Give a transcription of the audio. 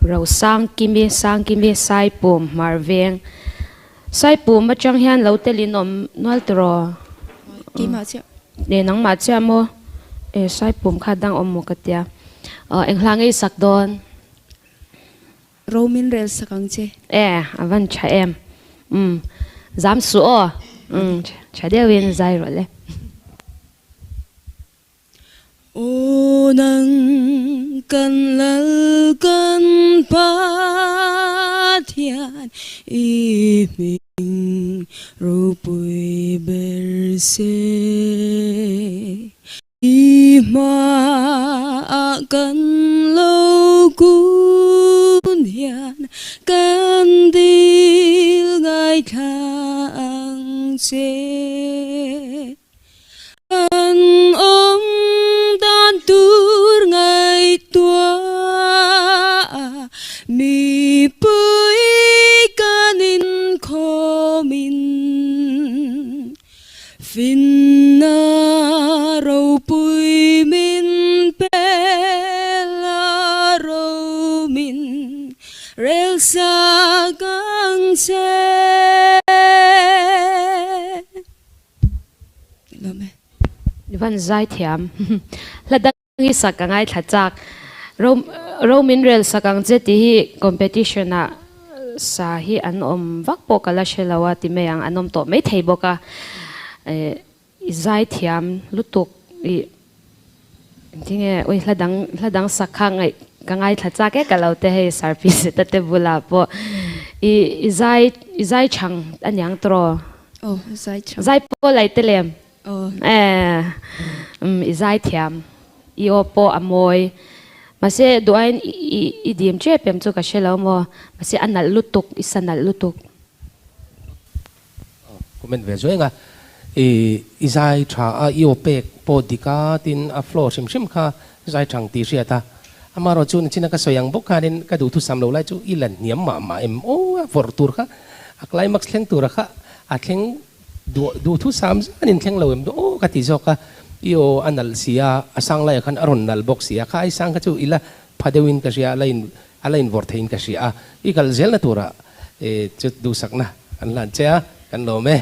Rosangkimi Saipum Marveng Saipum mà chẳng hiền lâu telin nual tro nè nang mà chia mo Saipum khadang mo katia anh hlangai sakdon Romin rel sakang che avan cha em dám sủa cha đeo viên dài rồi đấy ô nang kan lal kan pa thian i mình ru pui ber se i ma kan lâu kun hian kan dil ngai thang che kan tan tur ngày tua mi pui kanin khomin fin na rau pui min pela rau min rel sa gang se văn giải thiam là đang nghĩ sắc ngay thật chắc Roman rail sắc ang chết thì competition à sa hi anh vác bộ cả là shelawa thì mấy anh to mấy thầy bộ cả giải thiam lúc tục thì nghe ôi là đang sắc ngay ngay thật chắc cái kalau thế hay service tất tế bula bộ giải chăng anh yang tro giải bộ lại telem izai thiam iopo amoy mase duain idim che pem chu ka shelo mo mase anal lutuk isanal lutuk comment ve zoenga izai tha iopek podika tin a floor sim kha izai thang ti riata amaro chun china ka soyang bok khanin ka du thu samlo lai chu ilan niam ma em o fortur kha a climax thleng tur kha a thleng du thu sam anin thleng lo em do ka ti zoka io anal sia asang lai khan aron nal box sia kha ai sang ka chu ila phadewin ka sia alain vorthein ka sia ikal zel na tura chu du sakna an lan chea kan lo me